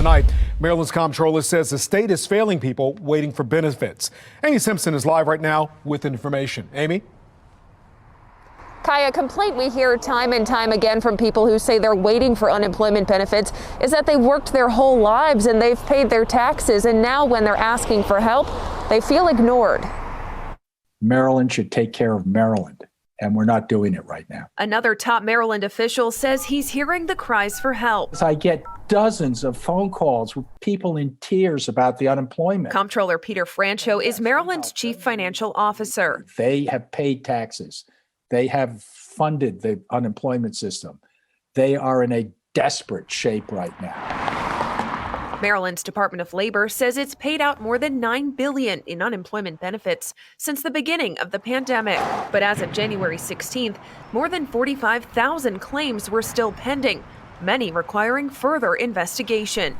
tonight. Maryland's comptroller says the state is failing people waiting for benefits. Amy Simpson is live right now with information. Amy? Kai, a complaint we hear time and time again from people who say they're waiting for unemployment benefits is that they worked their whole lives and they've paid their taxes, and now when they're asking for help, they feel ignored. Maryland should take care of Maryland, and we're not doing it right now. Another top Maryland official says he's hearing the cries for help. I get dozens of phone calls with people in tears about the unemployment. Comptroller Peter Franchot is Maryland's chief financial officer. They have paid taxes. They have funded the unemployment system. They are in a desperate shape right now. Maryland's Department of Labor says it's paid out more than $9 billion in unemployment benefits since the beginning of the pandemic. But as of January 16th, more than 45,000 claims were still pending, many requiring further investigation.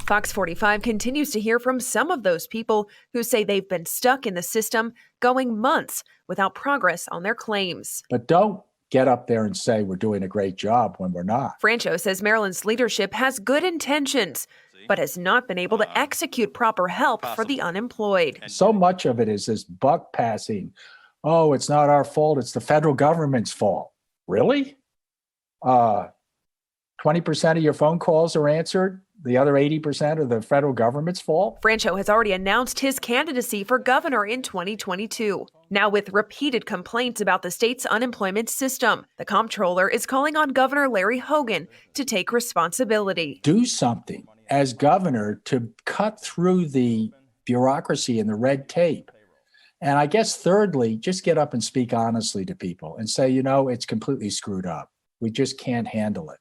Fox 45 continues to hear from some of those people who say they've been stuck in the system, going months without progress on their claims. But don't get up there and say we're doing a great job when we're not. Franchot says Maryland's leadership has good intentions, but has not been able to execute proper help for the unemployed. So much of it is this buck passing. Oh, it's not our fault. It's the federal government's fault. Really? 20% of your phone calls are answered. The other 80% are the federal government's fault. Franchot has already announced his candidacy for governor in 2022. Now, with repeated complaints about the state's unemployment system, the comptroller is calling on Governor Larry Hogan to take responsibility. Do something as governor to cut through the bureaucracy and the red tape. And I guess thirdly, just get up and speak honestly to people and say, you know, it's completely screwed up. We just can't handle it.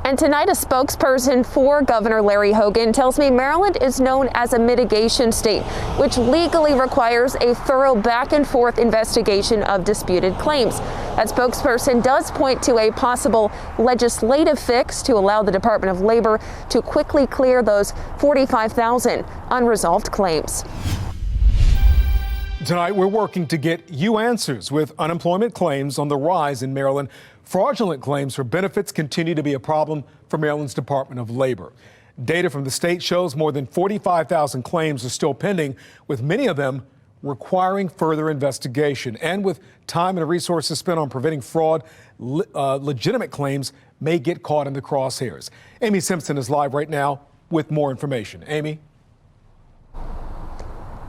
And tonight, a spokesperson for Governor Larry Hogan tells me Maryland is known as a mitigation state, which legally requires a thorough back and forth investigation of disputed claims. That spokesperson does point to a possible legislative fix to allow the Department of Labor to quickly clear those 45,000 unresolved claims. Tonight, we're working to get you answers with unemployment claims on the rise in Maryland. Fraudulent claims for benefits continue to be a problem for Maryland's Department of Labor. Data from the state shows more than 45,000 claims are still pending, with many of them requiring further investigation. And with time and resources spent on preventing fraud, legitimate claims may get caught in the crosshairs. Amy Simpson is live right now with more information. Amy?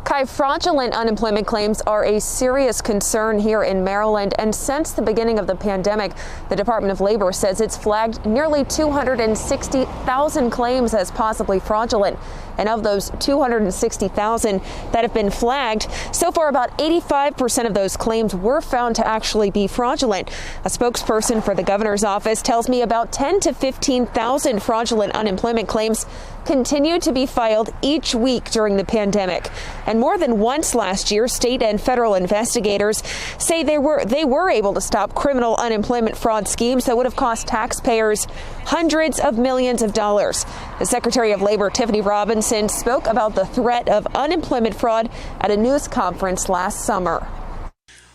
Kai, fraudulent unemployment claims are a serious concern here in Maryland, and since the beginning of the pandemic, the Department of Labor says it's flagged nearly 260,000 claims as possibly fraudulent. And of those 260,000 that have been flagged, so far about 85% of those claims were found to actually be fraudulent. A spokesperson for the governor's office tells me about 10 to 15,000 fraudulent unemployment claims continue to be filed each week during the pandemic. And more than once last year, state and federal investigators say they were able to stop criminal unemployment fraud schemes that would have cost taxpayers hundreds of millions of dollars. The Secretary of Labor, Tiffany Robinson, spoke about the threat of unemployment fraud at a news conference last summer.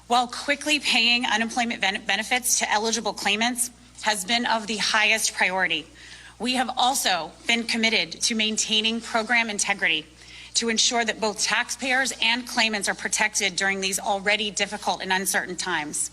While quickly paying unemployment benefits to eligible claimants has been of the highest priority, we have also been committed to maintaining program integrity to ensure that both taxpayers and claimants are protected during these already difficult and uncertain times.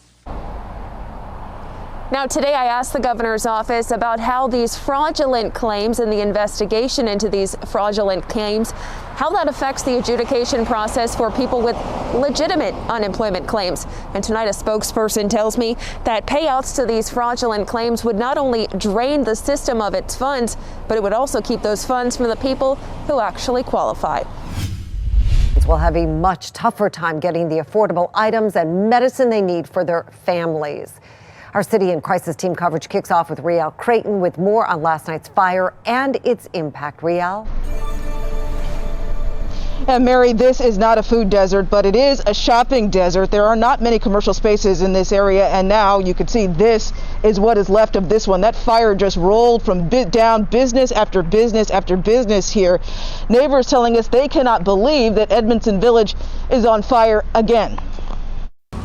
Now, today I asked the governor's office about how these fraudulent claims and the investigation into these fraudulent claims, how that affects the adjudication process for people with legitimate unemployment claims. And tonight a spokesperson tells me that payouts to these fraudulent claims would not only drain the system of its funds, but it would also keep those funds from the people who actually qualify. Will have a much tougher time getting the affordable items and medicine they need for their families. Our City and Crisis Team coverage kicks off with Riel Creighton with more on last night's fire and its impact. Riel? And Mary, this is not a food desert, but it is a shopping desert. There are not many commercial spaces in this area, and now you can see this is what is left of this one. That fire just rolled from down business after business after business here. Neighbors telling us they cannot believe that Edmondson Village is on fire again.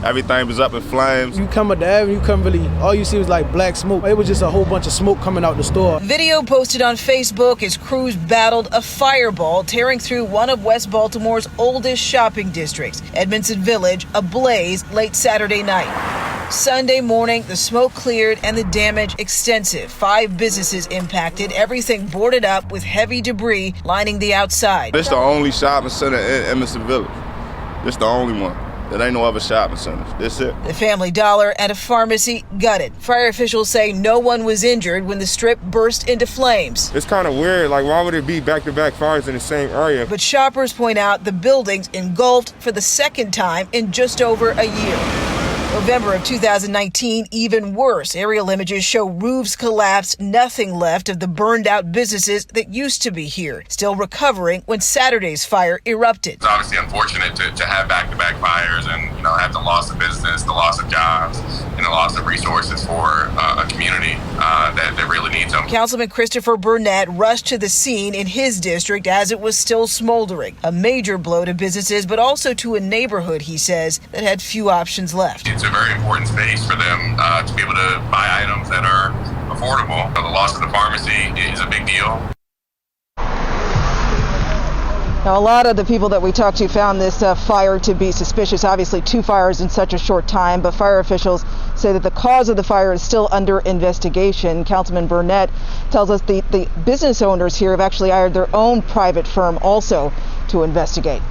Everything was up in flames. You come up the avenue, you couldn't really, all you see was like black smoke. It was just a whole bunch of smoke coming out the store. Video posted on Facebook as crews battled a fireball tearing through one of West Baltimore's oldest shopping districts, Edmondson Village, ablaze late Saturday night. Sunday morning, the smoke cleared and the damage extensive. 5 businesses impacted, everything boarded up with heavy debris lining the outside. This the only shopping center in Edmondson Village. This the only one. There ain't no other shopping centers. That's it. The Family Dollar and a pharmacy gutted. Fire officials say no one was injured when the strip burst into flames. It's kind of weird. Like, why would it be back-to-back fires in the same area? But shoppers point out the building's engulfed for the second time in just over a year. November of 2019, even worse. Aerial images show roofs collapsed, nothing left of the burned out businesses that used to be here, still recovering when Saturday's fire erupted. It's obviously unfortunate to have back-to-back fires and, have the loss of business, the loss of jobs, and the loss of resources for a community that really needs them. Councilman Christopher Burnett rushed to the scene in his district as it was still smoldering. A major blow to businesses, but also to a neighborhood, he says, that had few options left. It's a very important space for them to be able to buy items that are affordable. The loss of the pharmacy is a big deal. Now, a lot of the people that we talked to found this fire to be suspicious. Obviously, 2 fires in such a short time, but fire officials say that the cause of the fire is still under investigation. Councilman Burnett tells us the business owners here have actually hired their own private firm also to investigate.